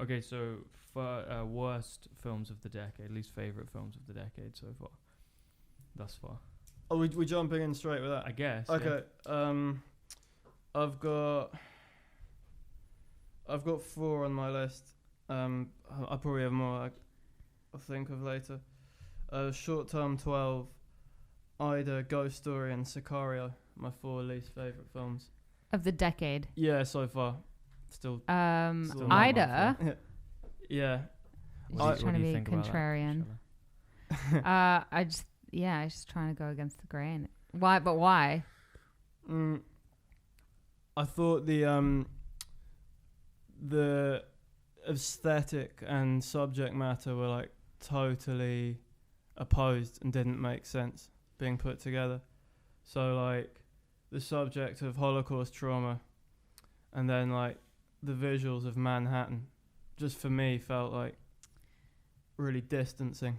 Okay, so for worst films of the decade, least favorite films of the decade so far, thus far. Oh, we jumping in straight with that? I guess. Okay. Yeah. I've got 4 on my list. I probably have more. I'll think of later. Short Term 12, Ida, Ghost Story, and Sicario. My 4 least favorite films Of the decade. Yeah, so far. Still Still not Ida. yeah. What Trying to do you be think about that, contrarian. Shella? I just trying to go against the grain. Why? But why? I thought the aesthetic and subject matter were like totally opposed and didn't make sense being put together. So like the subject of Holocaust trauma and then like the visuals of Manhattan just for me felt like really distancing.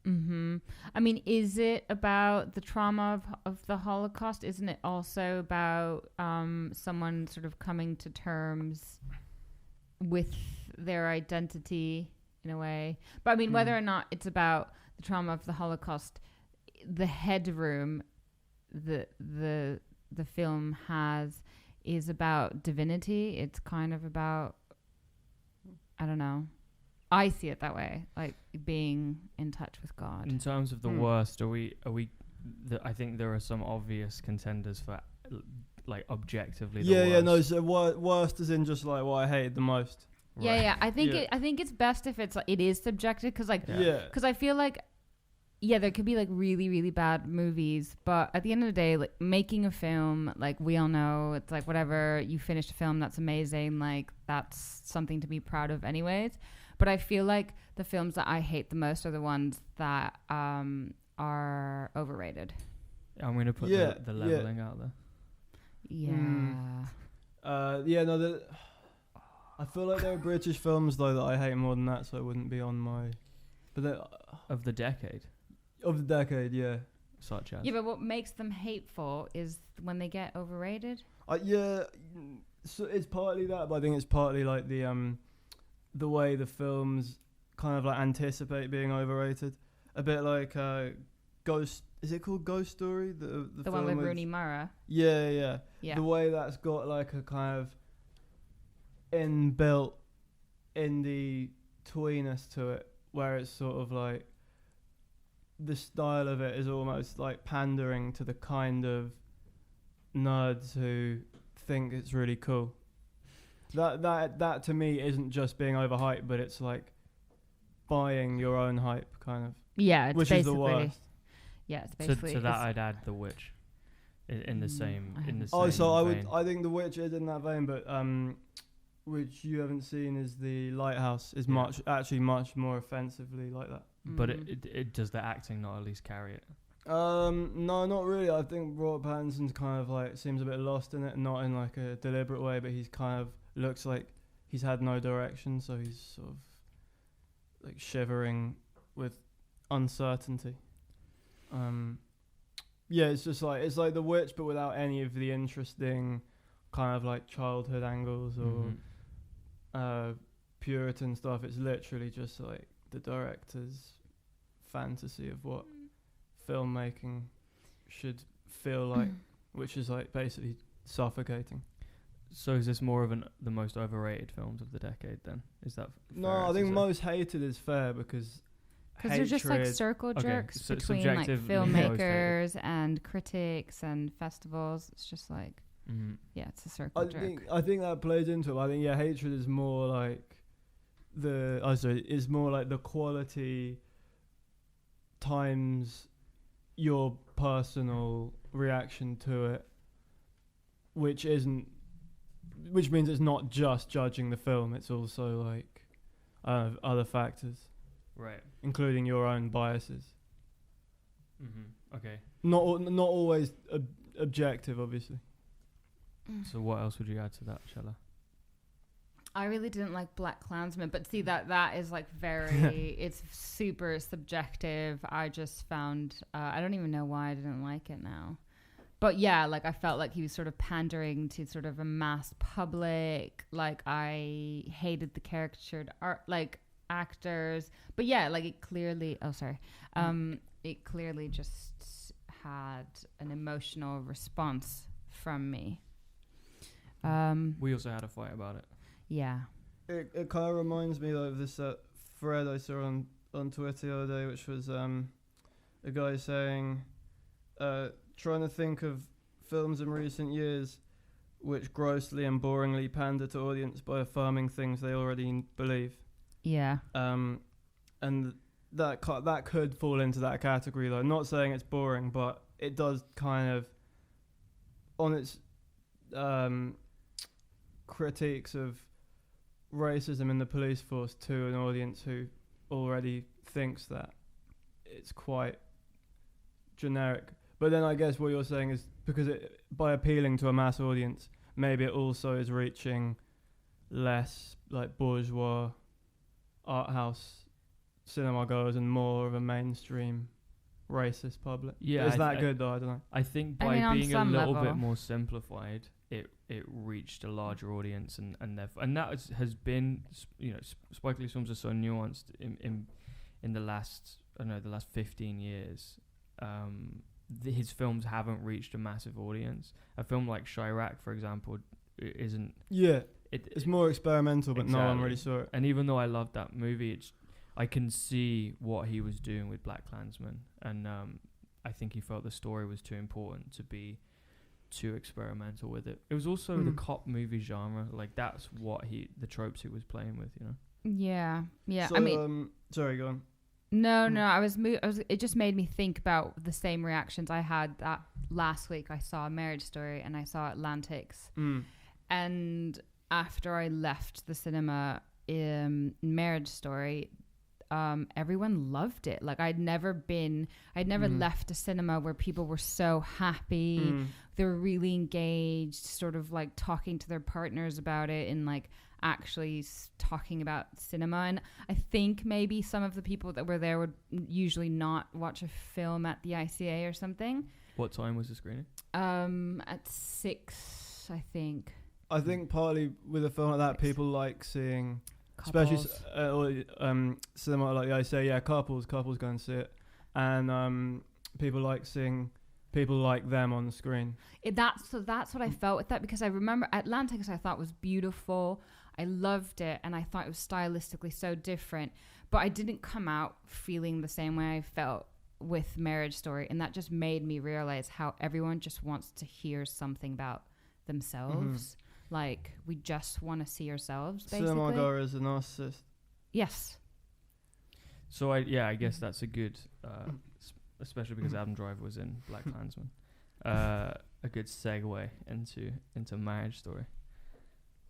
I mean, is it about the trauma of the Holocaust? Isn't it also about someone sort of coming to terms with their identity in a way? But I mean, whether or not it's about the trauma of the Holocaust, the headroom the film has is about divinity. It's kind of about, I don't know. I see it that way, like being in touch with God. In terms of the worst, I think there are some obvious contenders for like objectively the worst. No, so worst is in just like what I hated the most. Right. Yeah. I think it's best if it is subjective, because because I feel like there could be like really, really bad movies, but at the end of the day, like making a film, like we all know, it's like whatever, you finish a film, that's amazing, like that's something to be proud of anyways. But I feel like the films that I hate the most are the ones that are overrated. I'm going to put the leveling out there. Yeah. I feel like there are British films though that I hate more than that, so it wouldn't be on my. But of the decade. Of the decade, yeah. Such as. Yeah, but what makes them hateful is when they get overrated. So it's partly that, but I think it's partly like the way the films kind of like anticipate being overrated. A bit like Ghost. Is it called Ghost Story? The one with Rooney Mara. Yeah. The way that's got like a kind of inbuilt indie tweeness to it, where it's sort of like the style of it is almost like pandering to the kind of nerds who think it's really cool. That to me isn't just being overhyped, but it's like buying your own hype, kind of. Yeah, it's which basically, is the worst. Yeah, it's basically. To that, I'd add The Witch, in the same. I think The Witch is in that vein, but which you haven't seen is The Lighthouse is much more offensively like that. But it does the acting not at least carry it? No, not really. I think Robert Pattinson's kind of like seems a bit lost in it, not in like a deliberate way, but he's kind of looks like he's had no direction, so he's sort of like shivering with uncertainty. It's just like it's like The Witch, but without any of the interesting kind of like childhood angles or Puritan stuff. It's literally just like the director's fantasy of what filmmaking should feel like, which is like basically suffocating. So is this more of the most overrated films of the decade then? Is that No, I think most hated is fair because they're just like circle jerks between like filmmakers and critics and festivals. It's just like it's a circle jerk. I think that plays into it. I think hatred is more like is more like the quality times your personal reaction to it, which means it's not just judging the film, it's also like other factors, right, including your own biases. Okay, not always objective, obviously. So what else would you add to that, Shella? I really didn't like Black Klansman, but see that is like very it's super subjective. I just found I don't even know why I didn't like it now. But yeah, like I felt like he was sort of pandering to sort of a mass public. Like I hated the caricatured art, like actors. But yeah, like it clearly. Oh, sorry. It clearly just had an emotional response from me. We also had a fight about it. Yeah. It kind of reminds me of this thread I saw on Twitter the other day, which was a guy saying, trying to think of films in recent years which grossly and boringly pander to audience by affirming things they already believe. Yeah. And that could fall into that category, though. Not saying it's boring, but it does kind of, on its critiques of racism in the police force to an audience who already thinks that, it's quite generic. But then I guess what you're saying is because by appealing to a mass audience, maybe it also is reaching less like bourgeois art house cinema goers and more of a mainstream racist public. Yeah, is that good though? I don't know. I think by being a little bit more simplified, it reached a larger audience, and that has been, you know, Spike Lee's films are so nuanced in the last 15 years. His films haven't reached a massive audience. A film like Chirac, for example, isn't. Yeah, it's more experimental, but exactly. No one really saw it. And even though I loved that movie, I can see what he was doing with BlacKkKlansman, and I think he felt the story was too important to be too experimental with it. It was also the cop movie genre, like that's what the tropes he was playing with, you know. Yeah. So, I mean, sorry, go on. No, I was. It just made me think about the same reactions I had that last week. I saw Marriage Story and I saw Atlantics, and after I left the cinema in Marriage Story, everyone loved it. Like I'd never left a cinema where people were so happy. They were really engaged, sort of like talking to their partners about it and like actually talking about cinema. And I think maybe some of the people that were there would usually not watch a film at the ICA or something. What time was the screening? At 6, I think. I think partly with a film like that, people like seeing couples. Especially cinema like the ICA. Yeah, couples go and see it, and people like seeing people like them on the screen. That's what I felt with that, because I remember Atlantics I thought was beautiful. I loved it, and I thought it was stylistically so different. But I didn't come out feeling the same way I felt with Marriage Story, and that just made me realize how everyone just wants to hear something about themselves. Like, we just want to see ourselves, basically. Cinema goer is a narcissist. Yes. So, I guess that's a good, especially because Adam Driver was in BlacKkKlansman, a good segue into Marriage Story.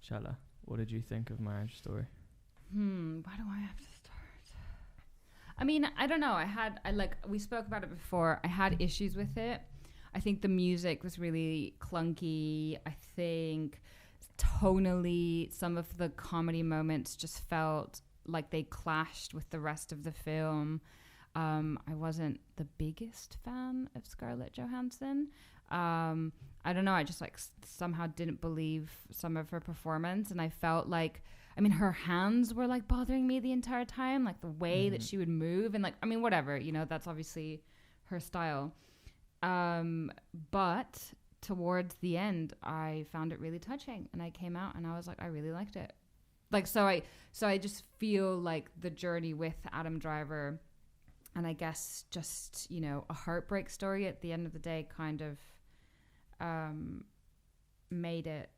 Chala, what did you think of Marriage Story? Why do I have to start? I mean, I don't know. We spoke about it before. I had issues with it. I think the music was really clunky. I think tonally, some of the comedy moments just felt like they clashed with the rest of the film. I wasn't the biggest fan of Scarlett Johansson. I don't know. I just somehow didn't believe some of her performance, and I felt like, I mean, her hands were like bothering me the entire time, like the way that she would move, and whatever, that's obviously her style. But towards the end, I found it really touching, and I came out and I was like, I really liked it. So I just feel like the journey with Adam Driver, and I guess just, a heartbreak story at the end of the day kind of made it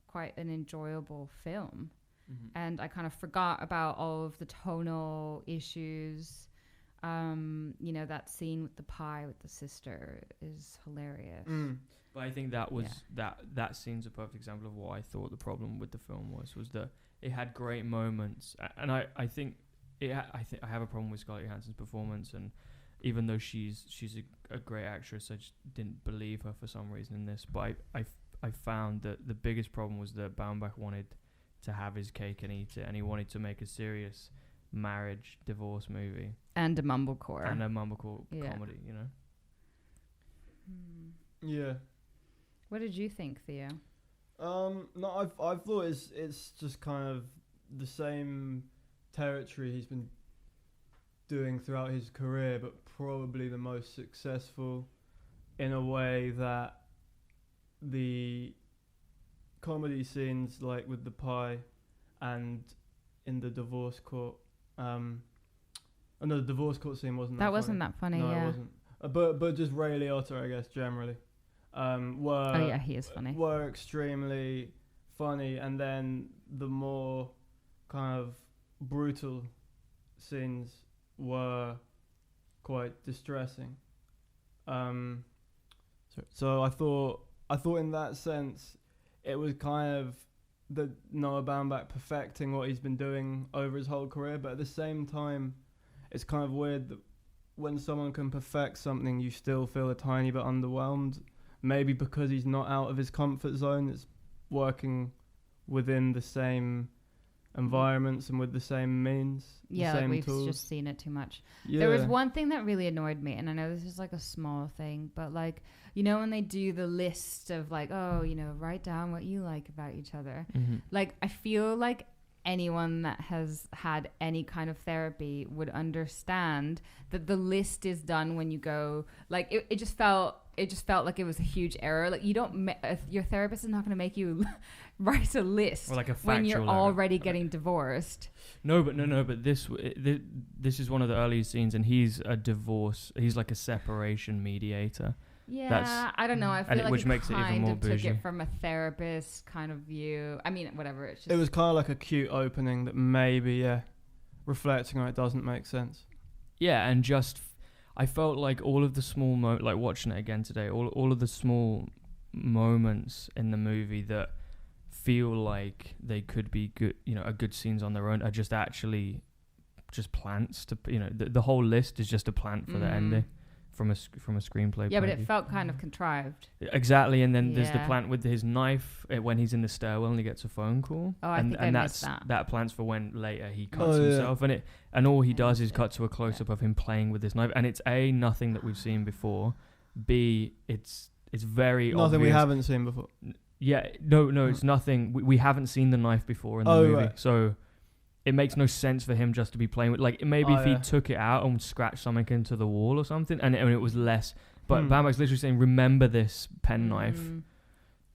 quite an enjoyable film. And I kind of forgot about all of the tonal issues. That scene with the pie with the sister is hilarious. But I think that was that scene's a perfect example of what I thought the problem with the film was that it had great moments, and I think I have a problem with Scarlett Johansson's performance, and even though she's a great actress, I just didn't believe her for some reason in this. But I found that the biggest problem was that Baumbach wanted to have his cake and eat it, and he wanted to make a serious marriage divorce movie and a mumblecore comedy, Yeah. What did you think, Theo? No, I've thought it's just kind of the same territory he's been doing throughout his career, but probably the most successful in a way that the comedy scenes, like with the pie and in the divorce court, no, the divorce court scene wasn't that funny. Wasn't that funny. No, yeah, it wasn't. But just Ray Liotta, I guess, generally, were he is funny. Were extremely funny, and then the more kind of brutal scenes were quite distressing. So I thought in that sense it was kind of the Noah Baumbach perfecting what he's been doing over his whole career, but at the same time it's kind of weird that when someone can perfect something you still feel a tiny bit underwhelmed, maybe because he's not out of his comfort zone. It's working within the same environments and with the same means, yeah, the same we've tools. just seen it too much. Yeah. There was one thing that really annoyed me, and I know this is like a small thing, but like, you know, when they do the list of like, oh, you know, write down what you like about each other. Like, I feel like anyone that has had any kind of therapy would understand that the list is done when you go, like, it just felt like it was a huge error. Like, you don't your therapist is not going to make you write a list or like a when you're error. already getting divorced. But this is one of the early scenes, and he's like a separation mediator. Yeah, I don't know. I feel like which makes it even more took bougie. it from a therapist kind of view. I mean, whatever. It's just, It was kind of like a cute opening that maybe, reflecting on it doesn't make sense. Yeah, and just I felt like all of the small like watching it again today, all of the small moments in the movie that feel like they could be good, you know, are good scenes on their own, are just actually just plants to, you know, the whole list is just a plant for the ending from a screenplay. Yeah, but it felt kind of contrived. Exactly, and then there's the plant with his knife when he's in the stairwell and he gets a phone call. Oh, I think I missed that. That plant's for when later he cuts himself, and all he does is cut to a close up of him playing with his knife, and it's A, nothing that we've seen before. B, it's very nothing obvious. we haven't seen before. Yeah, no, it's nothing. We haven't seen the knife before in the movie, right. So it makes no sense for him just to be playing with. Like, maybe if he took it out and scratched something into the wall or something, and it was less. But Baumbach's literally saying, "Remember this penknife.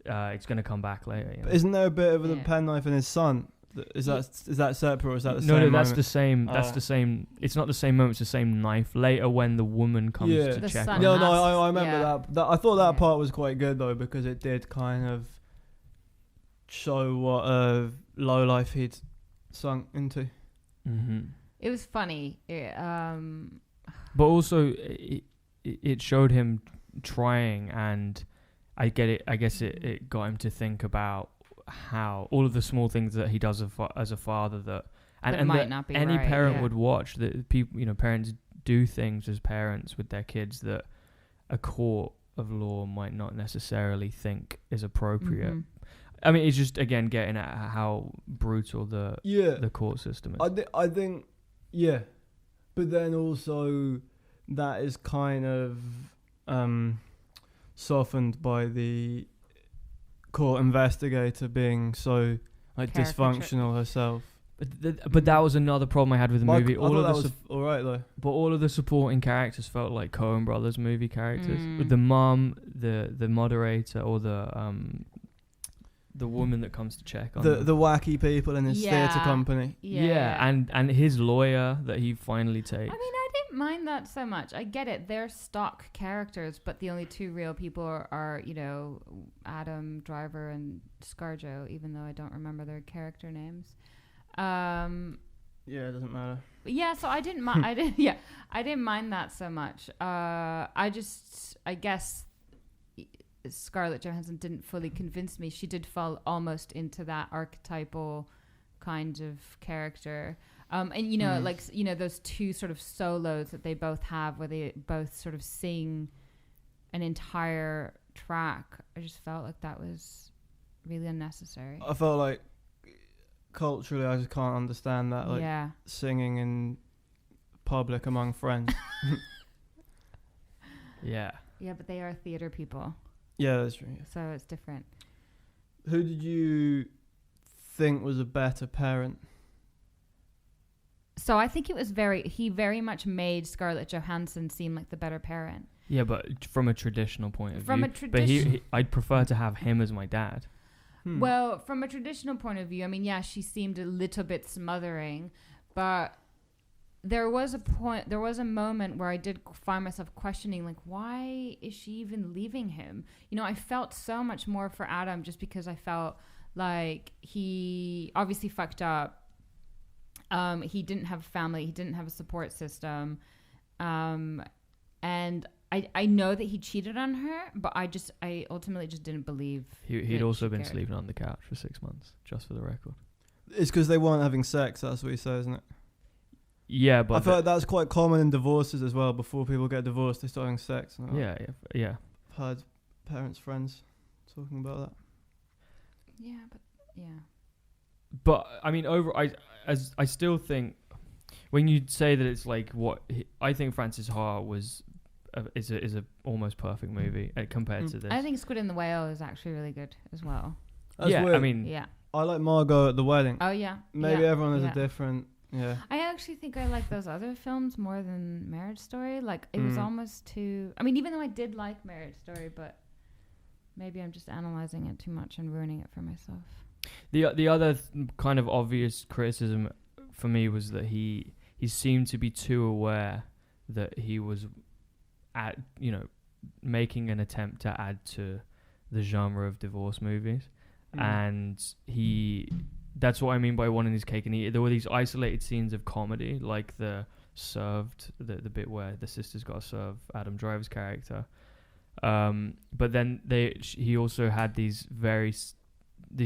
It's going to come back later." You know? Isn't there a bit of the penknife in his son? Is that separate, or is that the same? No, that's moment? the same. That's the same. It's not the same moment. It's the same knife. Later, when the woman comes to check. No, I remember that. I thought that part was quite good though, because it did kind of show what a low life he'd sunk into. It was funny. But also, it showed him trying, and I get it. I guess it got him to think about how all of the small things that he does as a father that might that not be any right, parent would watch, that people, you know, parents do things as parents with their kids that a court of law might not necessarily think is appropriate. I mean, it's just, again, getting at how brutal the court system is. I think, but then also that is kind of softened by the court investigator being so dysfunctional herself. But that was another problem I had with the movie. All right though. But all of the supporting characters felt like Coen Brothers movie characters. With the mum, the moderator, or the woman that comes to check on the wacky people in his theatre company. And his lawyer that he finally takes. I mean, I didn't mind that so much. I get it. They're stock characters, but the only two real people are you know, Adam Driver and ScarJo, even though I don't remember their character names. It doesn't matter. Yeah, so I didn't mind. I didn't mind that so much. I guess Scarlett Johansson didn't fully convince me. She did fall almost into that archetypal kind of character. And you know, like, you know, those two sort of solos that they both have, where they both sort of sing an entire track. I just felt like that was really unnecessary. I felt like culturally, I just can't understand that. Like, singing in public among friends. Yeah. Yeah, but they are theater people, Yeah, that's true. Yeah. so it's different. Who did you think was a better parent? So I think it was he very much made Scarlett Johansson seem like the better parent. Yeah, but from a traditional point of From view. a tradition, I'd prefer to have him as my dad. well, from a traditional point of view, I mean, yeah, she seemed a little bit smothering, but there was a moment where I did find myself questioning, like, why is she even leaving him? You know, I felt so much more for Adam just because I felt like he obviously fucked up. He didn't have a family. He didn't have a support system. And I know that he cheated on her, but I ultimately just didn't believe. He'd also been sleeping on the couch for 6 months, just for the record. It's because they weren't having sex. That's what you say, isn't it? Yeah, but I feel like that's quite common in divorces as well. Before people get divorced, they start having sex. And yeah. I've heard parents' friends talking about that. Yeah, but yeah. But I mean, I still think when you say that it's like I think Frances Ha is a almost perfect movie compared to this. I think Squid and the Whale is actually really good as well. That's yeah, weird. I mean, Yeah. I like Margot at the wedding. Oh yeah. Maybe yeah. everyone has yeah. a different. Yeah. I actually think I like those other films more than Marriage Story. Like it was almost too. I mean, even though I did like Marriage Story, but maybe I'm just analyzing it too much and ruining it for myself. The other kind of obvious criticism for me was that he seemed to be too aware that he was making an attempt to add to the genre of divorce movies, and that's what I mean by wanting his cake and eat it. There were these isolated scenes of comedy, like the bit where the sisters got to serve Adam Driver's character, but then he also had these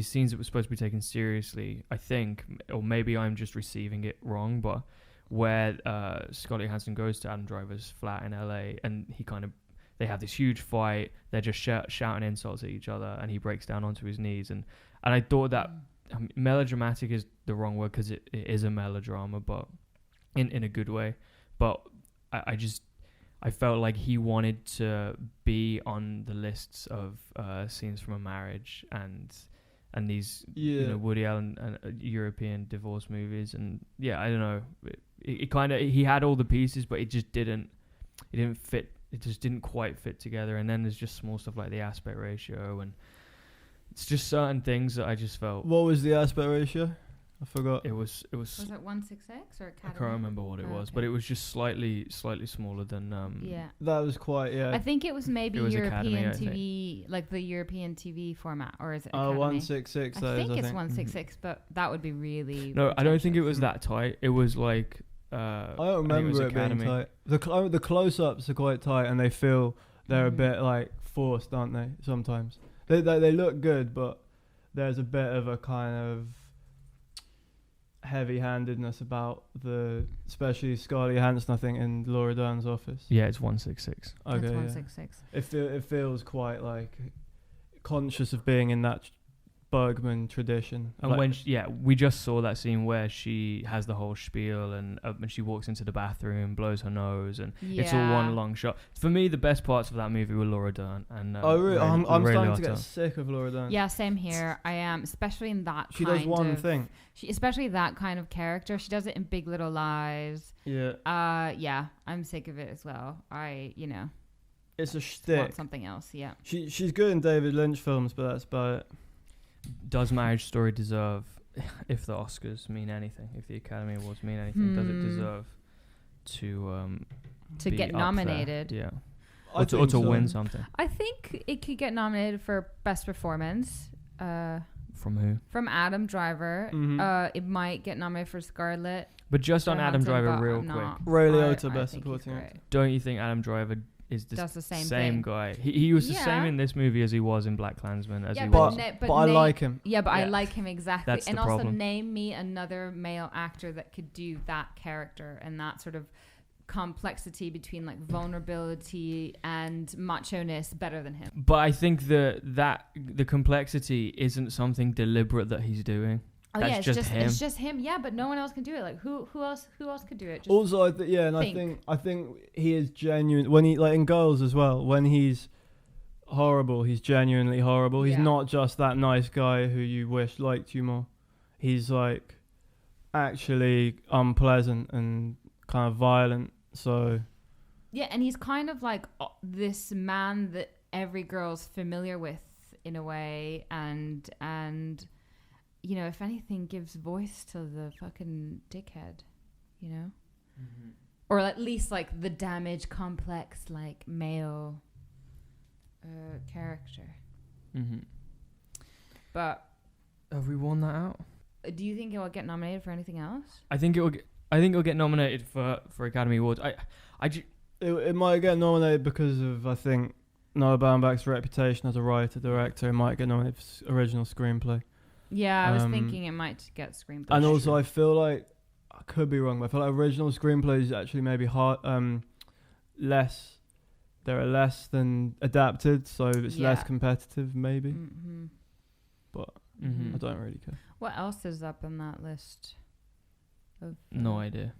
scenes that were supposed to be taken seriously, I think, or maybe I'm just receiving it wrong, but where Scarlett Johansson goes to Adam Driver's flat in LA and they have this huge fight, they're just shouting insults at each other, and he breaks down onto his knees, and I thought that melodramatic is the wrong word because it is a melodrama, but in a good way, but I felt like he wanted to be on the lists of scenes from a marriage and these Woody Allen European divorce movies, and I don't know, it kind of, he had all the pieces, but it didn't fit. It just didn't quite fit together. And then there's just small stuff like the aspect ratio, and it's just certain things that I just felt. What was the aspect ratio? I forgot. It was. Was it 1:6 or Academy? I can't remember what it was, okay. but it was just slightly smaller than. Yeah. That was quite. Yeah. I think it was maybe It was European Academy, TV, like the European TV format, or is it? Oh, Academy? 166. I think it's 166, but that would be really. No, I don't think it was pretentious. that tight. It was like. I don't remember it being Academy. tight. The close-ups are quite tight, and they feel they're a bit like forced, aren't they? Sometimes they look good, but there's a bit of a kind of heavy-handedness about especially Scarlett Johansson, I think, in Laura Dern's office. Yeah, it's 166. Okay, That's yeah. 166. It feels quite like conscious of being in that Bergman tradition. And Like- when we just saw that scene where she has the whole spiel and she walks into the bathroom, blows her nose, and it's all one long shot. For me, the best parts of that movie were Laura Dern and. really? I'm Ray starting to Liotta. get sick of Laura Dern. Yeah, same here. I am, especially in that. She does one of, thing. especially that kind of character. She does it in Big Little Lies. Yeah. Yeah, I'm sick of it as well. It's a want shtick. something else. Yeah. She's good in David Lynch films, but that's about it. Does Marriage Story deserve, if the Oscars mean anything, if the Academy Awards mean anything, does it deserve to be get up nominated? there? Yeah. I Or to think so. win something. I think it could get nominated for Best Performance. From who? From Adam Driver. Mhm. It might get nominated for Scarlett. But just on Adam Johansson, Driver but real I'm quick. not. Ray I Liotta, Best think he's Supporting great. Actor. Don't you think Adam Driver is Does the same same thing. guy? He was the Yeah. same in this movie as he was in Black Klansman, as Yeah, he but was. But I like him. Yeah, but I Yeah. like him exactly. That's and the also problem. name me another male actor that could do that character and that sort of complexity between like vulnerability and macho-ness better than him. But I think that the complexity isn't something deliberate that he's doing. Oh That's yeah, it's just just him. it's just him. Yeah, but no one else can do it. Like who else could do it? Just Also, I think he is genuine when he, like, in Girls as well. When he's horrible, he's genuinely horrible. He's Yeah. not just that nice guy who you wish liked you more. He's like actually unpleasant and kind of violent. So yeah, and he's kind of like this man that every girl's familiar with in a way, and you know, if anything, gives voice to the fucking dickhead, you know, or at least like the damaged, complex, like male character. But have we won that out? do you think it will get nominated for anything else? I think it'll get nominated for Academy Awards. it might get nominated because of, I think, Noah Baumbach's reputation as a writer director. It might get nominated for original screenplay. Yeah, I was thinking it might get screenplay. And also, I feel like, I could be wrong, but I feel like original screenplays actually maybe less. There are less than adapted, so it's less competitive, maybe. But I don't really care. What else is up on that list? Of, no idea.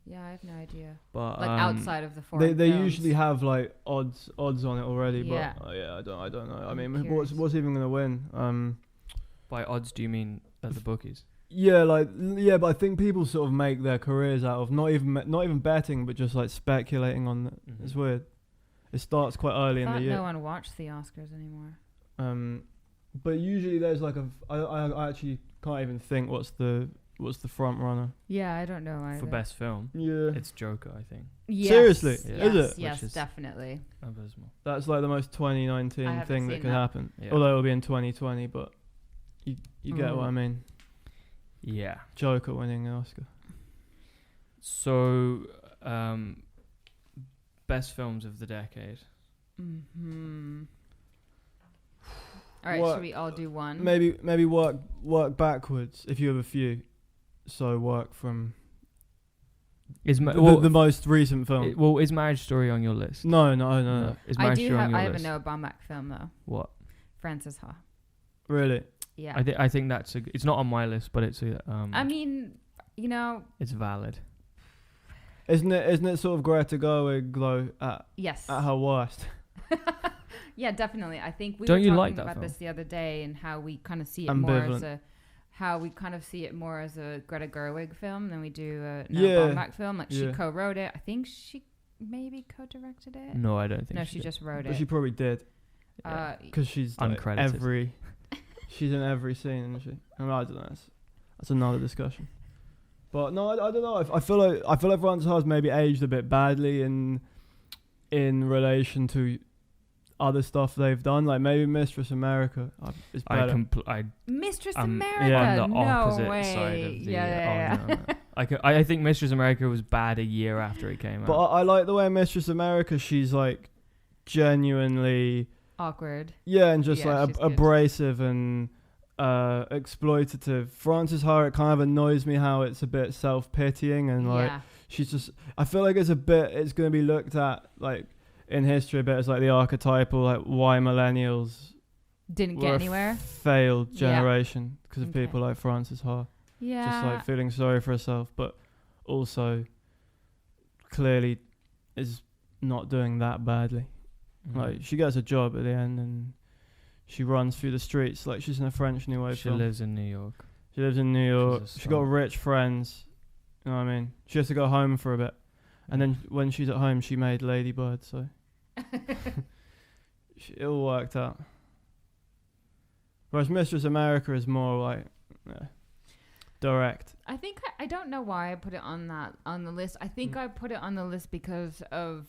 Yeah, I have no idea. But like outside of the foreign they films. usually have like odds on it already. Yeah. But I don't know. I mean, I'm what's curious. even gonna win? by odds, do you mean at the bookies? Yeah, but I think people sort of make their careers out of not even betting, but just like speculating on it. It's weird. It starts quite early in the year. No one watched the Oscars anymore. But usually there's like I actually can't even think what's the front runner. Yeah, I don't know either. For best film, Yeah, it's Joker, I think. Yes, Seriously? Yeah. Is it? Yes, Which is definitely. Abysmal. that's like the most 2019 I haven't thing that seen could that. happen. Yeah. Although it'll be in 2020, but you get what I mean. Yeah. Joker winning an Oscar. So, best films of the decade. All right, What- should we all do one? Maybe work backwards if you have a few. So work from Is the most recent film. is Marriage Story on your list? No. Is I Marriage do Story on have. your I have a list? Noah Baumbach film though. What? Frances Ha. Really? Yeah. I think that's it's not on my list, but it's I mean, you know. it's valid. Isn't it sort of Greta Gerwig though at Yes. her worst? Yeah, definitely. I think we Don't were you talking like that about film? this the other day, and how we kind of see it more as Ambivalent. more as a Greta Gerwig film than we do a Yeah. Noah Baumbach film. Like she Yeah. co-wrote it. I think she maybe co-directed it. No, I don't think. No, she just wrote But it. she probably did Yeah. because she's like Uncredited. she's in every scene, isn't she? I don't know. That's another discussion. But no, I don't know. I feel like Frances Ha's maybe aged a bit badly in relation to other stuff they've done. Like maybe Mistress America is better. Mistress I'm America. on the no opposite way. side of the. Yeah. No. I think Mistress America was bad a year after it came out. But I like the way Mistress America. She's like genuinely Awkward. and just Yeah, like she's good. abrasive and exploitative. Frances Ha, it kind of annoys me how it's a bit self-pitying and like Yeah. she's just. I feel like it's going to be looked at like in history a bit as like the archetypal like why millennials Didn't were get a anywhere. failed generation because of Okay. people like Frances Ha. Yeah. Just like feeling sorry for herself, but also clearly is not doing that badly. Like she gets a job at the end and she runs through the streets like she's in a French New Wave she film. lives in New York. She lives in New York. She's a She got star. rich friends. You know what I mean? She has to go home for a bit. And then when she's at home, she made Lady Bird, so it all worked out. Whereas Mistress America is more like direct. I think I don't know why I put it on the list. I think I put it on the list because of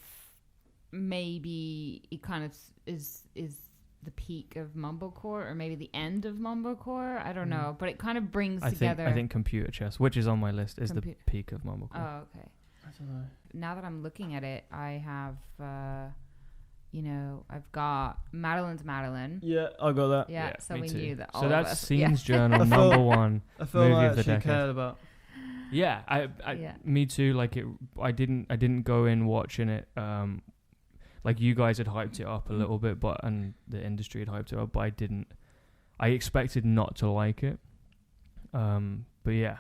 maybe it kind of is the peak of mumblecore or maybe the end of mumblecore. I don't know, but it kind of brings together. I think Computer Chess, which is on my list, is the peak of mumblecore. Oh, okay. I don't know. Now that I'm looking at it, I have, I've got Madeline's Madeline. Yeah, I got that. Yeah, so me we too. knew that. All So of that's us, Scenes yeah. Journal number one. I feel movie like of the she decade. cared about. Yeah, Yeah. Me too. Like it, I didn't go in watching it. Like you guys had hyped it up a little bit, and the industry had hyped it up, but I didn't. I expected not to like it. But yeah.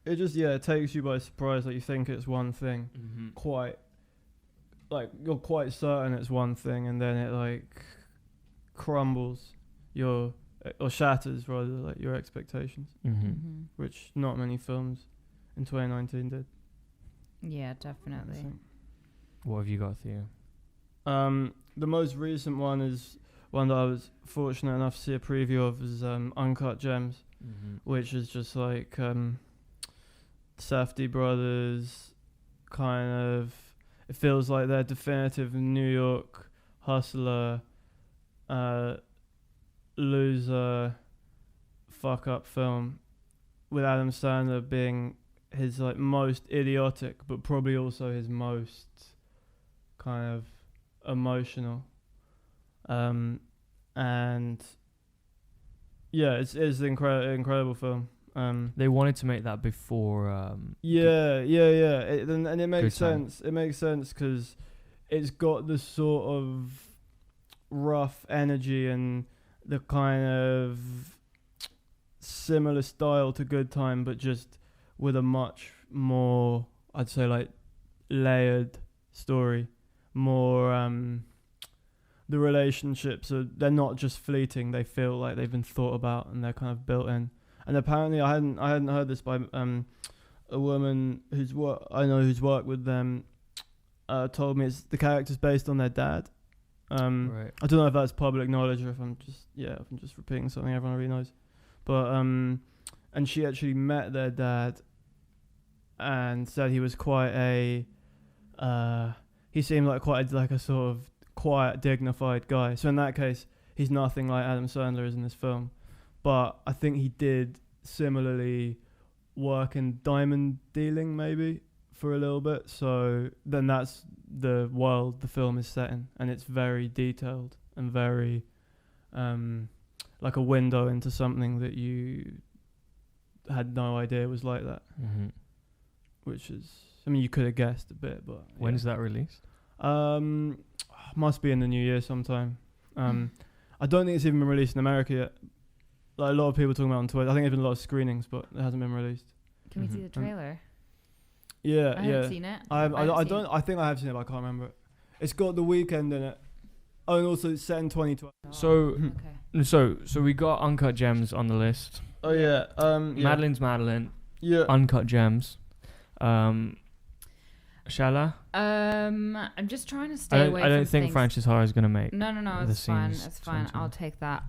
It just it takes you by surprise. Like you think it's one thing, quite like you're quite certain it's one thing, and then it like crumbles or shatters rather like your expectations, which not many films in 2019 did. Yeah, definitely. What have you got, Theo? The most recent one is one that I was fortunate enough to see a preview of, is Uncut Gems, which is just like Safdie brothers, kind of. It feels like their definitive New York hustler, loser, fuck up film, with Adam Sandler being his like most idiotic, but probably also his most kind of emotional. And yeah, it's an incredible film. They wanted to make that before. And it makes sense. It makes sense because it's got the sort of rough energy and the kind of similar style to Good Time, but just with a much more, I'd say, like layered story. More the relationships they're not just fleeting. They feel like they've been thought about and they're kind of built in. And apparently, I hadn't heard this by a woman who's worked with them. Told me it's the character's based on their dad. Right. I don't know if that's public knowledge or if I'm just repeating something everyone already knows. But and she actually met their dad and said he was quite a he seemed like quite a sort of quiet, dignified guy. So in that case, he's nothing like Adam Sandler is in this film. But I think he did similarly work in diamond dealing maybe for a little bit. So then that's the world the film is set in. And it's very detailed and very like a window into something that you had no idea was like that. Which is, I mean, you could have guessed a bit, but... When is that released? Must be in the new year sometime. I don't think it's even been released in America yet. Like a lot of people talking about it on Twitter. I think there's been a lot of screenings, but it hasn't been released. Can we see the trailer? Yeah, I haven't seen it. I think I have seen it, but I can't remember it. It's got The Weeknd in it. Oh, and also it's set in 2012. So we got Uncut Gems on the list. Oh yeah. Madeline's Madeline. Yeah. Uncut Gems. Shall I? I'm just trying to stay away from I don't think things. Frances Ha is going to make. No, it's fine. It's fine. I'll take that.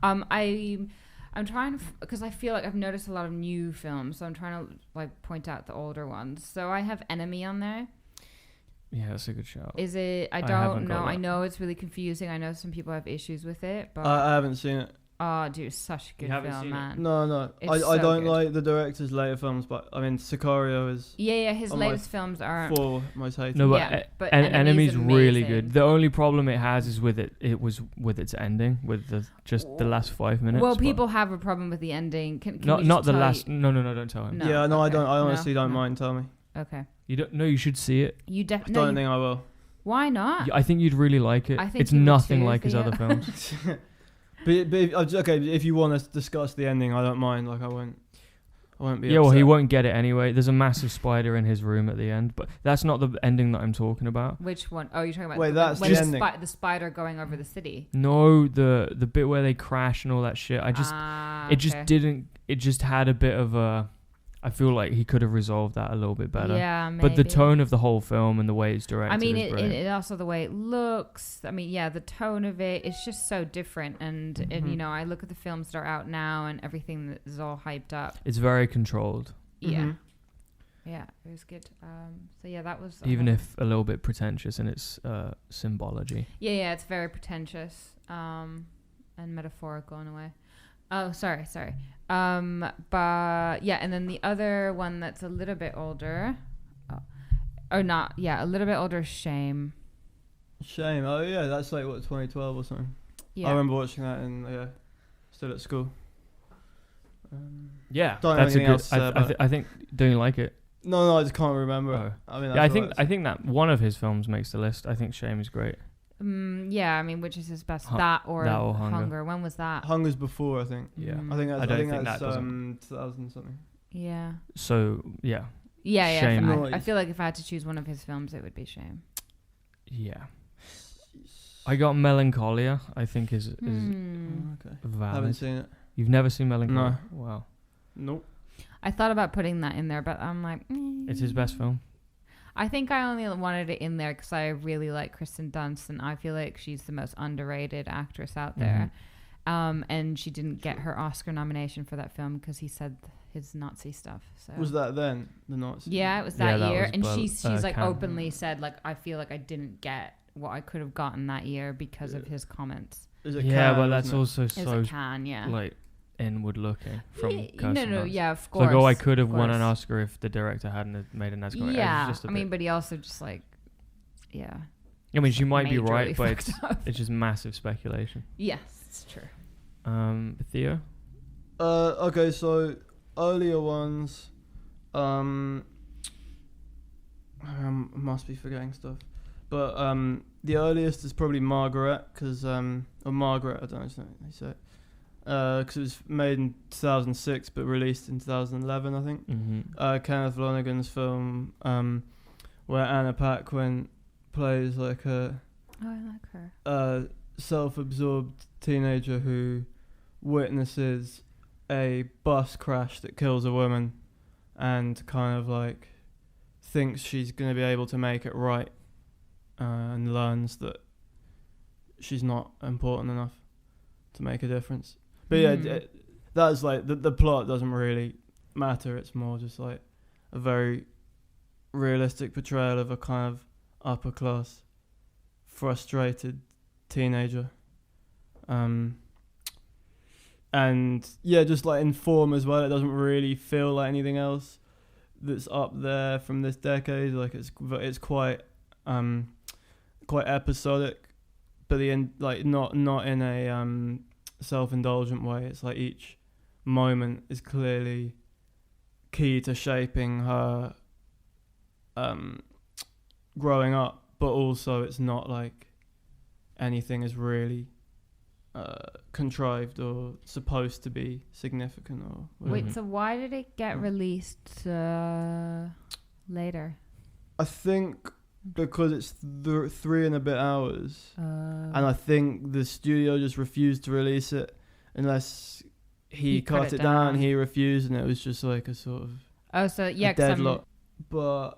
I'm trying to, because I feel like I've noticed a lot of new films, so I'm trying to like point out the older ones. So I have Enemy on there. Yeah, that's a good shout. Is it? I don't know. I know it's really confusing. I know some people have issues with it, but I haven't seen it. Oh, dude, such a good film, man. No. I don't like the director's later films, but I mean, Sicario is... Yeah, his latest films aren't... most hated. No, but Enemy's really good. The only problem it has is with its ending, with the last 5 minutes. Well, people have a problem with the ending. Not the last... No, don't tell him. No, yeah, no, okay. I honestly don't mind, tell me. Okay. You don't know, you should see it. You don't think I will. Why not? I think you'd really like it. I think it's nothing like his other films. But if you want to discuss the ending, I don't mind. Like I won't be. Yeah, well, he won't get it anyway. There's a massive spider in his room at the end, but that's not the ending that I'm talking about. Which one? Oh, you're talking about. Wait, that's the ending. The spider going over the city. No, the bit where they crash and all that shit. It just had a bit of a. I feel like he could have resolved that a little bit better. Yeah, maybe. But the tone of the whole film and the way it's directed. I mean, is great. it also the way it looks. I mean, yeah, the tone of it. It's just so different. And you know, I look at the films that are out now and everything that is all hyped up. It's very controlled. Yeah, yeah, it was good. So yeah, that was even if a little bit pretentious in its symbology. Yeah, it's very pretentious and metaphorical in a way. Oh, sorry. But yeah, and then the other one that's a little bit older, a little bit older, Shame. Oh yeah, that's like what, 2012 or something. Yeah, I remember watching that and still at school. Yeah, that's a good. I think. Don't you like it? No, I just can't remember. Oh. I mean, I think that one of his films makes the list. I think Shame is great. Yeah, I mean, which is his best? Hu- that or Hunger. Hunger. When was that? Hunger's before, I think. Yeah. Mm. I think that's, I don't think that's that doesn't- 2000 something. Yeah. So yeah, Yeah. Shame. I Noise. feel like if I had to choose one of his films, it would be Shame. yeah. I got Melancholia. I think is Okay. Haven't valid. seen it. You've never seen Melancholia? No. Wow. Nope. I thought about putting that in there, but I'm like, It's his best film. I think I only wanted it in there because I really like Kristen Dunst, and I feel like she's the most underrated actress out there. And she didn't get her Oscar nomination for that film because he said his Nazi stuff. So Was that then the Nazi? yeah, it was Yeah, that that year, was and Bo- she's like Cannes. openly said like I feel like I didn't get what I could have gotten that year because of his comments. Is it Yeah, Cannes, but that's isn't it? also It was so a Cannes, yeah. like inward looking from Kirsten no, Dunst. yeah, of It's course. like, oh, I could have of won an course. Oscar if the director hadn't have made a Nazi comment. Yeah, It's just a I mean, bit- but he also just like, yeah. I mean, she might be majorly right, but fucked up. it's just massive speculation. Yes, it's true. Theo? Okay, so earlier ones, must be forgetting stuff, but the earliest is probably Margaret, because or Margaret, I don't know how they say it, because it was made in 2006 but released in 2011, I think. Mm-hmm. Kenneth Lonergan's film, where Anna Paquin plays like a Oh, I like her. self-absorbed teenager who witnesses a bus crash that kills a woman and kind of like thinks she's going to be able to make it right, and learns that she's not important enough to make a difference. But yeah, that's like the plot doesn't really matter. It's more just like a very realistic portrayal of a kind of upper class frustrated teenager, and yeah, just like in form as well. It doesn't really feel like anything else that's up there from this decade. Like it's quite quite episodic, but the end, like not in a self-indulgent way. It's like each moment is clearly key to shaping her growing up, but also it's not like anything is really contrived or supposed to be significant or whatever. Wait, so why did it get released later? I think because it's 3 and a bit hours, and I think the studio just refused to release it unless he cut it down. He refused, and it was just like a sort of a deadlock. But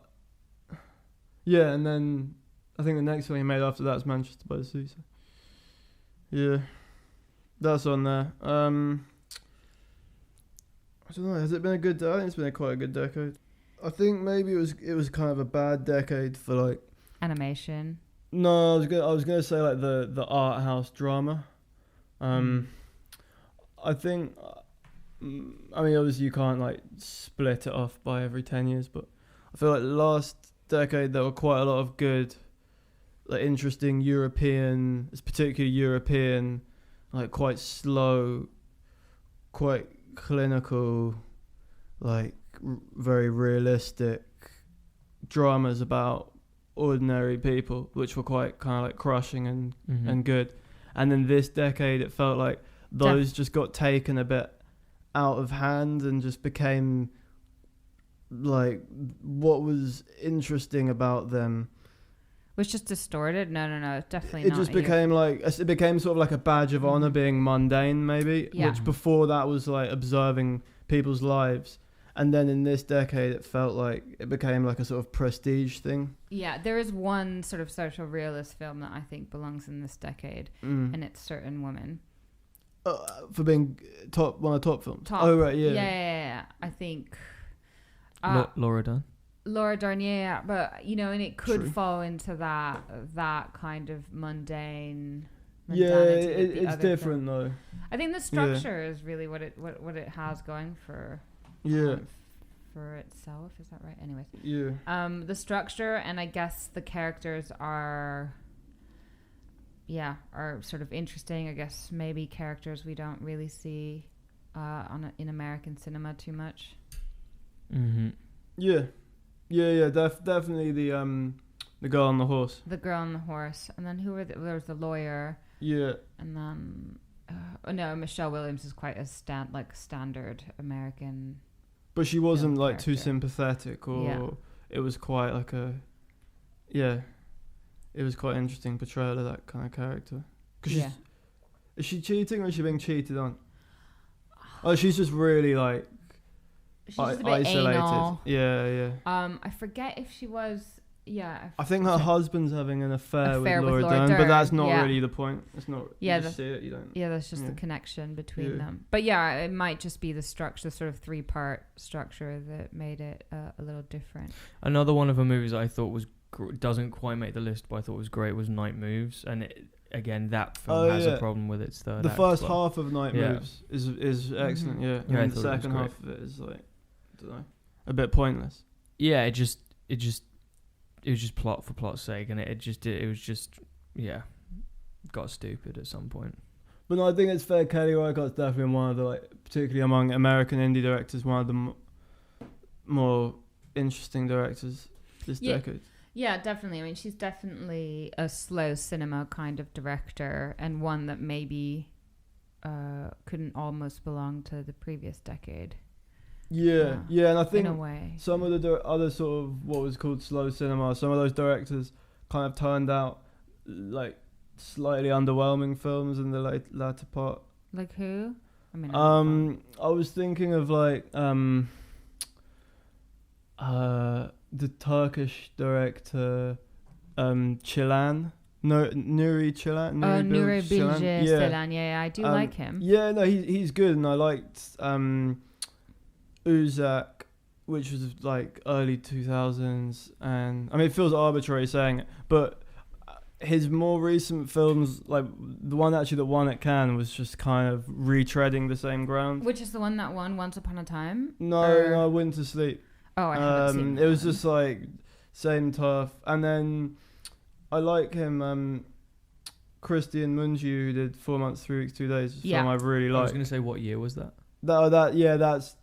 yeah, and then I think the next one he made after that is Manchester by the Sea. So yeah, that's on there. I don't know. Has it been a good? I think it's been quite a good decade. I think maybe it was kind of a bad decade for like animation. No, I was gonna say like the art house drama. I think. I mean, obviously you can't like split it off by every 10 years, but I feel like last decade there were quite a lot of good, like interesting European, particularly European, like quite slow, quite clinical, like very realistic dramas about ordinary people, which were quite kind of like crushing and good. And then this decade it felt like those just got taken a bit out of hand and just became like what was interesting about them Was just distorted? No, definitely it not. just became like it became sort of like a badge of honor being mundane maybe, Yeah. which before that was like observing people's lives, and then in this decade it felt like it became like a sort of prestige thing. Yeah, there is one sort of social realist film that I think belongs in this decade, and it's Certain Women. For being one of the top films. Top. Oh right, yeah. Yeah. I think Laura Dern. Laura Dern, yeah, but and it could True. fall into that kind of mundane. Yeah, mundanity that the it's other different film- though. I think the structure is really what it has going for. Yeah. For itself, is that right? Anyways. Yeah. The structure, and I guess the characters are sort of interesting. I guess maybe characters we don't really see in American cinema too much. Mm-hmm. Yeah. Definitely the The girl on the horse. The girl on the horse, and then there was the lawyer. Yeah. And then, no, Michelle Williams is quite a standard American. But she wasn't like too character. sympathetic, or it was quite like it was quite interesting portrayal of that kind of character. Is she cheating or is she being cheated on? Oh, she's just really like She's just a bit isolated. anal. Yeah. I forget if she was. Yeah. I think her husband's having an affair with Laura Dern, Dern, but that's not really the point. It's not. Yeah, you just see it. You don't. Yeah, that's just the connection between them. But yeah, it might just be the structure, sort of 3-part structure that made it a little different. Another one of her movies I thought was doesn't quite make the list, but I thought was great was Night Moves, and again that film has a problem with its third. The act, first half of Night Moves is excellent. Mm-hmm. Yeah, and the second half of it is like, I don't know, a bit pointless. Yeah, it was just plot for plot's sake, and it was just got stupid at some point. But no, I think it's fair. Kelly Reichardt's definitely one of the, like, particularly among American indie directors, one of the more interesting directors this decade. Yeah, definitely. I mean, she's definitely a slow cinema kind of director, and one that maybe couldn't almost belong to the previous decade. Yeah, and I think in a way, some of the other sort of what was called slow cinema, some of those directors kind of turned out like slightly underwhelming films in the latter part. Like who? I mean, I was thinking of like the Turkish director Çilan. Nuri Çilan. Nuri Bilge Ceylan. Ceylan. Yeah, I do like him. Yeah, no, he's good, and I liked Uzak, which was like early 2000s, and I mean it feels arbitrary saying it, but his more recent films, like the one actually that won at Cannes, was just kind of retreading the same ground. Which is the one that won Once Upon a Time? No, Winter Sleep. Oh, I haven't seen that. It was just like same turf, and then I like him. Christian Mungiu, who did 4 months, 3 weeks, 2 days. Film I really liked. I was going to say, what year was that? That's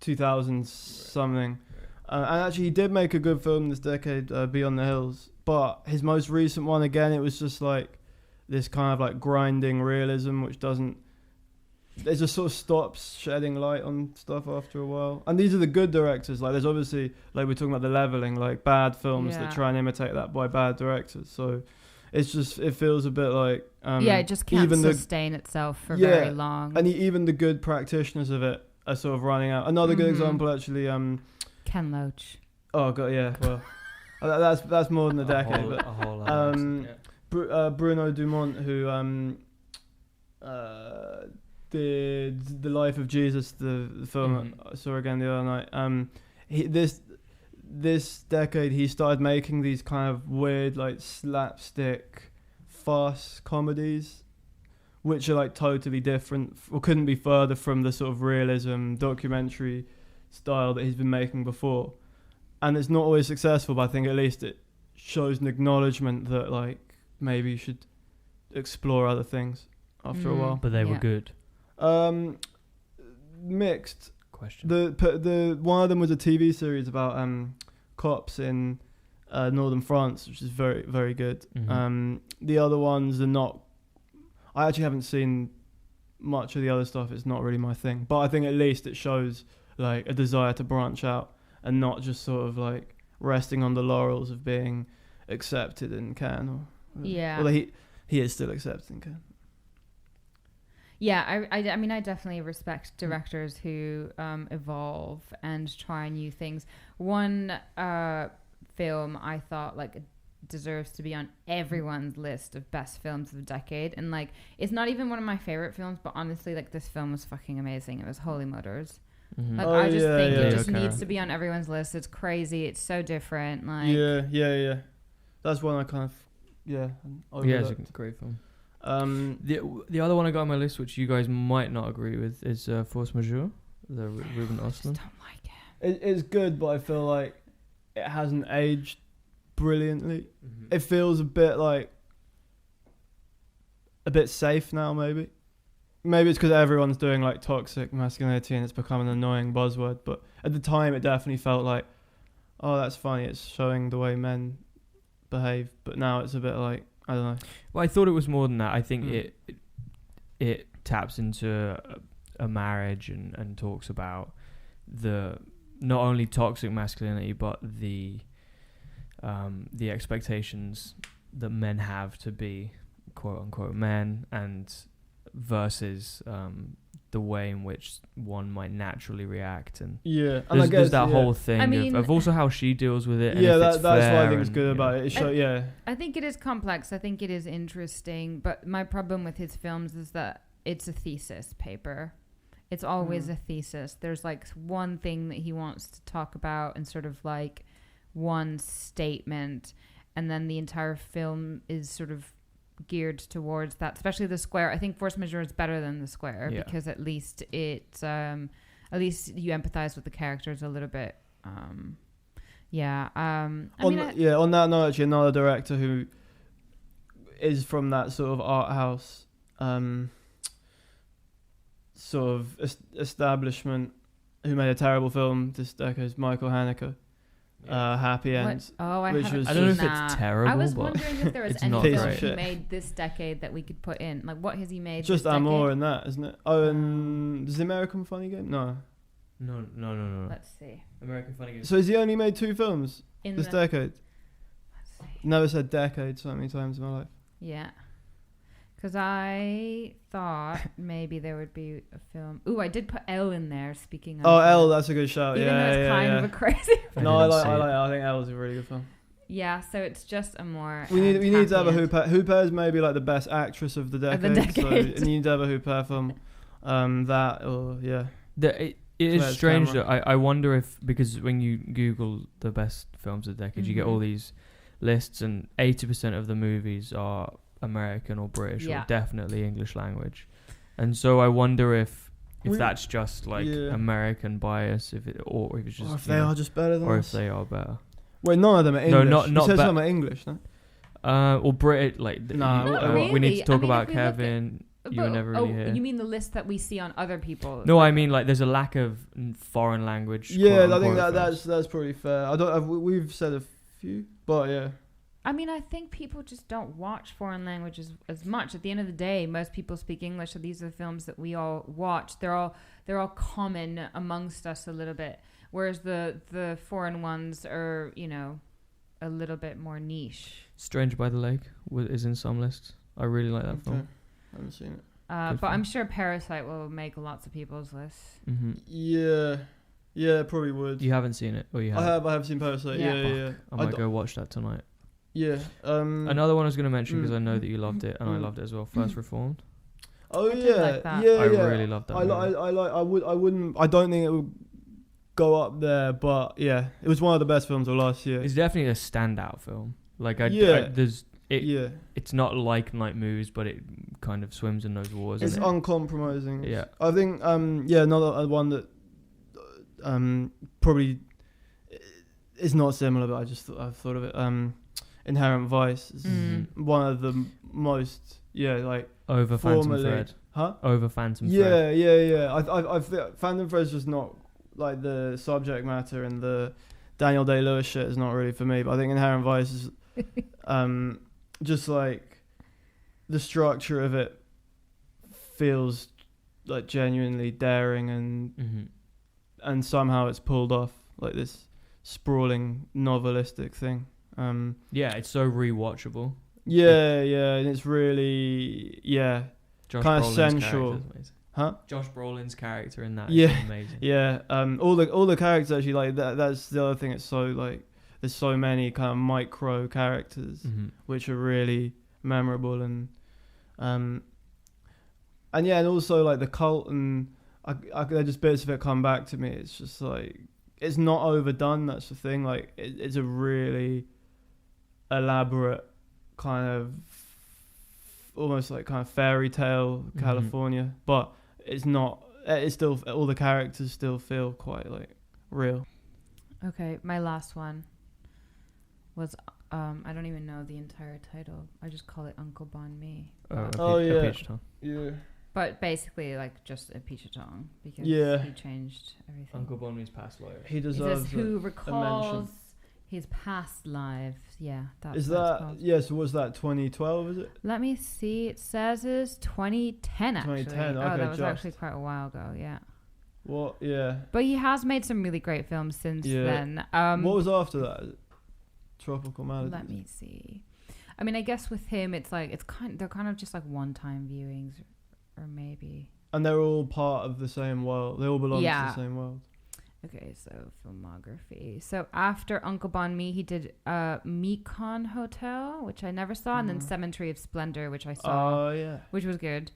2000 something. And actually, he did make a good film this decade, Beyond the Hills. But his most recent one, again, it was just like this kind of like grinding realism, which doesn't. It just sort of stops shedding light on stuff after a while. And these are the good directors. Like, there's obviously, like we're talking about the leveling, like bad films that try and imitate that by bad directors. So it's just, it feels a bit like. It just can't sustain itself for very long. And even the good practitioners of it are sort of running out. Another good example, actually. Ken Loach. Oh god, yeah. Well, that's more than a decade. Bruno Dumont, who did The Life of Jesus, the film I saw again the other night. This decade he started making these kind of weird like slapstick farce comedies, which are like totally different, or couldn't be further from the sort of realism documentary style that he's been making before. And it's not always successful, but I think at least it shows an acknowledgement that like maybe you should explore other things after a while. But they were good. Mixed. Question. The one of them was a TV series about cops in northern France, which is very, very good. The other ones are not. I actually haven't seen much of the other stuff. It's not really my thing, but I think at least it shows like a desire to branch out and not just sort of like resting on the laurels of being accepted in Cannes. Although he is still accepted in Cannes. Yeah, I mean, I definitely respect directors who evolve and try new things. One film I thought like deserves to be on everyone's list of best films of the decade, and like it's not even one of my favorite films, but honestly, like this film was fucking amazing. It was Holy Motors. Like I just think it just needs to be on everyone's list. It's crazy. It's so different. Like yeah. That's one I kind of it's a great film. The other one I got on my list, which you guys might not agree with, is Force Majeure, the Ruben Östlund. I just don't like it. It's good, but I feel like it hasn't aged brilliantly. It feels a bit safe now. Maybe it's because everyone's doing like toxic masculinity and it's become an annoying buzzword. But at the time, it definitely felt like, oh, that's funny. It's showing the way men behave. But now it's a bit like, I don't know. Well, I thought it was more than that. I think it taps into a marriage and talks about the not only toxic masculinity but the expectations that men have to be quote unquote men, and versus the way in which one might naturally react, and yeah, and there's that whole thing I mean, of also how she deals with it. And yeah, if it's that's what I fair think is and, good about it. Yeah, I think it is complex. I think it is interesting. But my problem with his films is that it's a thesis paper. It's always a thesis. There's like one thing that he wants to talk about and sort of like one statement, and then the entire film is sort of geared towards that, especially The Square. I think Force Majeure is better than The Square because at least you empathize with the characters a little bit. On that note, actually, another director who is from that sort of art house sort of establishment, who made a terrible film this decade, is Michael Haneke. Happy End. I which haven't was I don't know seen if it's that. terrible. I was but wondering if there was it's not anything great. he made this decade that we could put in. Like, what has he made? Just this Amour decade? and that, isn't it? Oh, and is the American Funny Game? No. No. Let's see. American Funny Games. So has he only made 2 films In this the, decade? let's see. Never said decade so many times in my life. Yeah. Because I thought maybe there would be a film. Ooh, I did put Elle in there. Speaking of. Oh, Elle, that's a good shout. Even though it's kind of a crazy. No, I think Elle is a really good film. Yeah, so it's just a more. We need to have a Happy End. Huppert is maybe like the best actress of the decade. So you need to have a Huppert film. That or yeah. It is Claire's strange Camera. that I wonder if, because when you Google the best films of the decade, you get all these lists, and 80% of the movies are American or British or definitely English language, and so I wonder if that's just like American bias, or if it's just, or if they are just better than or us. if they are better. Wait, none of them are English. No, not you said ba- some are English, no? Or British, like Not we need to talk really. about If we look at- Kevin. You were never really here. You mean the list that we see on other people? No, I mean like there's a lack of foreign language. Yeah, I think quote-unquote that's probably fair. I don't. We've said a few, but yeah. I mean, I think people just don't watch foreign languages as much. At the end of the day, most people speak English, so these are the films that we all watch. They're all common amongst us a little bit, whereas the foreign ones are, a little bit more niche. Stranger by the Lake is in some lists. I really like that film. I haven't seen it. But I'm sure Parasite will make lots of people's lists. Mm-hmm. Yeah, probably would. You haven't seen it, or you have? I have seen Parasite. Yeah. I might go watch that tonight. Yeah. Another one I was going to mention because I know that you loved it, and I loved it as well. First Reformed. Oh I did yeah, like that. yeah. I really loved that. I wouldn't. I don't think it would go up there, but yeah, it was one of the best films of last year. It's definitely a standout film. Like it's not like night movies, but it kind of swims in those waters. It's uncompromising. Yeah. I think another one that probably is not similar, but I've thought of it. Inherent Vice is one of the most over Phantom Thread. Huh? Over Phantom Thread. Yeah. I Phantom Thread's just not like the subject matter, and the Daniel Day-Lewis shit is not really for me. But I think Inherent Vice is just like the structure of it feels like genuinely daring, and somehow it's pulled off like this sprawling novelistic thing. Yeah, it's so rewatchable. Yeah, and it's really Josh kind of Brolin's sensual. character's amazing. Huh? Josh Brolin's character in that Yeah. is amazing. Yeah, all the characters actually, like that's the other thing. It's so like there's so many kind of micro characters which are really memorable, and also like the cult, and I just bits of it come back to me. It's just like it's not overdone. That's the thing. Like it's a really elaborate kind of almost like kind of fairy tale California, but it's not. It's still, all the characters still feel quite like real. Okay, my last one was I don't even know the entire title. I just call it Uncle Bon Me. Yeah. A Peach Tongue. Yeah. But basically, like just a peach tongue because Yeah. he changed everything. Uncle Bon Me's past lawyer. He He says, deserves "Who recalls His past lives. Yeah. Is what it's that called. yes? Was that 2012? Is it? Let me see. It says it's 2010 actually. 2010, Oh, okay, that was just. actually quite a while ago. Yeah. What? Yeah. But he has made some really great films since Yeah. then. What was after that? Is it Tropical Malady? Let me see. I mean, I guess with him, it's like they're kind of just like one-time viewings, or maybe. And they're all part of the same world. They all belong to the same world. Okay, so filmography. So after Uncle Bon Me, he did Mekon Hotel, which I never saw, and then Cemetery of Splendor, which I saw, Oh yeah. which was good.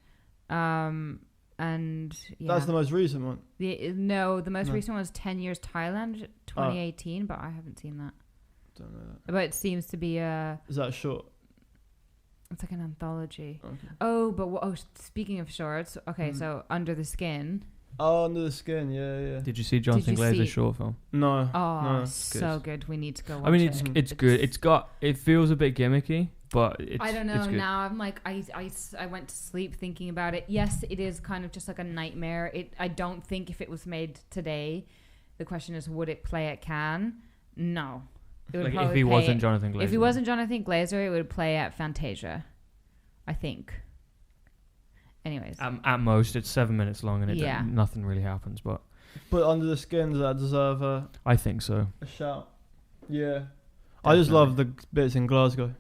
And yeah. That's the most recent one. The most recent one was 10 Years Thailand, 2018, but I haven't seen that. Don't know that. But it seems to be Is that short? it's like an anthology. Okay. Oh, but speaking of shorts, okay, so Under the Skin. Oh, Under the Skin. Yeah, yeah. Did you see Jonathan Glazer's short film? No. Oh, no. so good. We need to go watch I mean, it. it's good. It feels a bit gimmicky, but it's I don't know. It's good. Now I'm like, I went to sleep thinking about it. Yes, it is kind of just like a nightmare. I don't think if it was made today, the question is, would it play at Cannes? No. It would Like if probably he play wasn't Jonathan Glazer. If he wasn't Jonathan Glazer, it would play at Fantasia, I think. Anyways. At most, it's 7 minutes long, and nothing really happens. But Under the Skin, does that deserve a I think so. shout? Yeah. I just love the bits in Glasgow.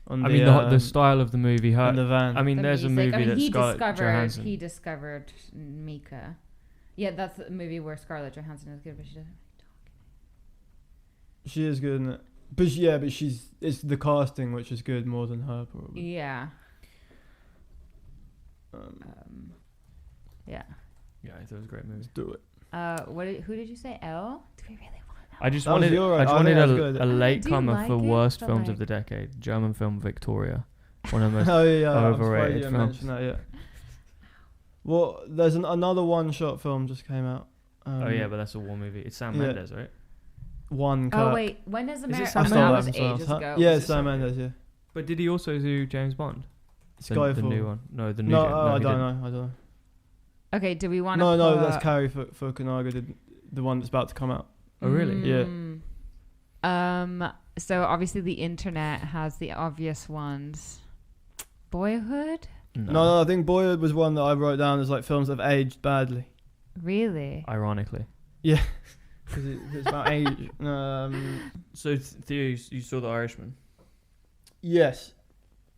I mean, the style of the movie. in the van. I mean, The there's music. a movie that's Scarlett he Johansson. discovered Mika. Yeah, that's the movie where Scarlett Johansson is good, but she doesn't. She is good in it. But it's the casting which is good more than her probably. Yeah. Yeah. Yeah, I thought it was a great movie. Let's do it. Who did you say? Elle? Do we really want Elle? I just That was wanted, your- I just I wanted think that's good. a latecomer like for it, worst but films like- of the decade. German film Victoria, one of the most Oh yeah, I'm surprised overrated you didn't films. mention that yet. Well, there's another one-shot film just came out. Oh yeah, but that's a war movie. It's Sam yeah. Mendes, right? One. Oh Kirk. wait, when does it America? Sam That Mendes? was ages ago. Yeah, Was it Sam Sam Mendes. Yeah. But did he also do James Bond? The Skyfall. new one. No, the new. No, James. I he don't didn't. know. I don't know. Okay, do we want to? No, that's Carrie Fukunaga did the one that's about to come out. Oh really? Yeah. So obviously the internet has the obvious ones. Boyhood. No, I think Boyhood was one that I wrote down as like films that have aged badly. Really? Ironically. Yeah. Because it's about age. So Theo, you saw The Irishman. Yes.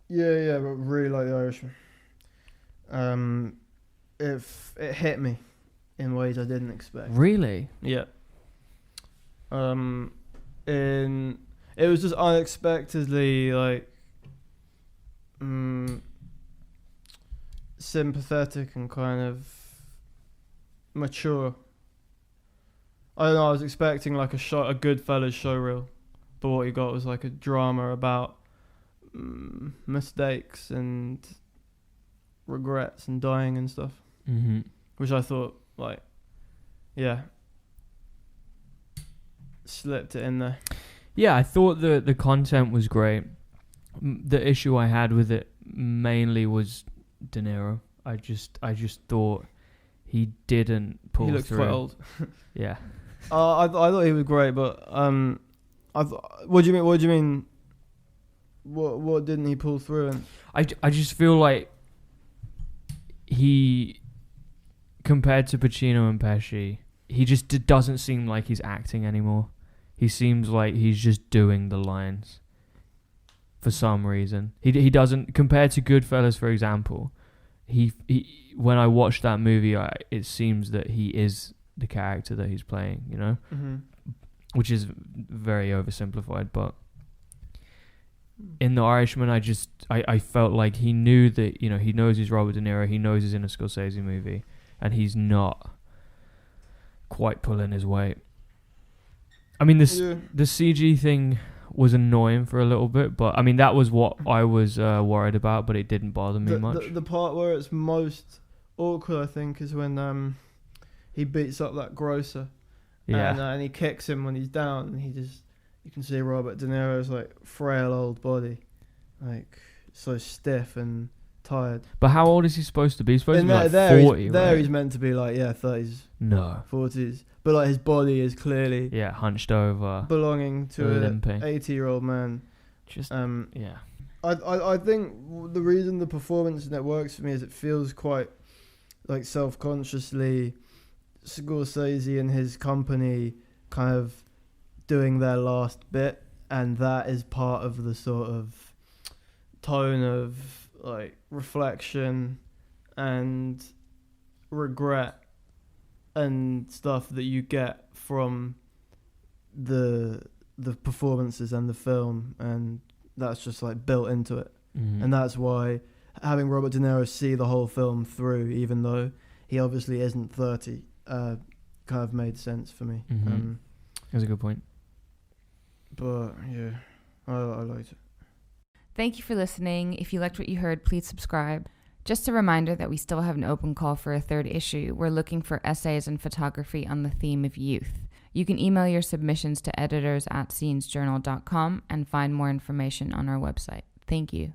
Yeah, but really like The Irishman. It hit me in ways I didn't expect. Really? Yeah. It was just unexpectedly like sympathetic and kind of mature. I don't know, I was expecting like a Goodfellas showreel, but what you got was like a drama about mistakes and regrets and dying and stuff, which I thought like, yeah, slipped it in there. Yeah, I thought the content was great. The issue I had with it mainly was De Niro. I just thought he didn't pull through. He looks quite old. Yeah. I thought he was great, but what do you mean? What didn't he pull through? And I just feel like he, compared to Pacino and Pesci, he just doesn't seem like he's acting anymore. He seems like he's just doing the lines for some reason. He doesn't, compared to Goodfellas, for example. He when I watched that movie, it seems that he is the character that he's playing, you know, which is very oversimplified. But in The Irishman, I felt like he knew that, you know, he knows he's Robert De Niro, he knows he's in a Scorsese movie, and he's not quite pulling his weight. I mean, the CG thing was annoying for a little bit, but I mean that was what I was worried about, but it didn't bother me much. The part where it's most awkward, I think, is when he beats up that grocer, and he kicks him when he's down, and you can see Robert De Niro's like frail old body, like so stiff and tired. But how old is he supposed to be? He's supposed to be like there 40, right? he's meant to be like 30s, No. 40s. But like his body is clearly Yeah, hunched over. belonging to limping. an 80-year-old man. Just yeah. I think the reason the performance in it works for me is it feels quite like self-consciously Scorsese and his company kind of doing their last bit, and that is part of the sort of tone of like reflection and regret and stuff that you get from the performances and the film, and that's just like built into it. And that's why having Robert De Niro see the whole film through, even though he obviously isn't 30, kind of made sense for me. That's a good point. But yeah, I liked it. Thank you for listening. If you liked what you heard, please subscribe. Just a reminder that we still have an open call for a third issue. We're looking for essays and photography on the theme of youth. You can email your submissions to editors@scenesjournal.com and find more information on our website. Thank you.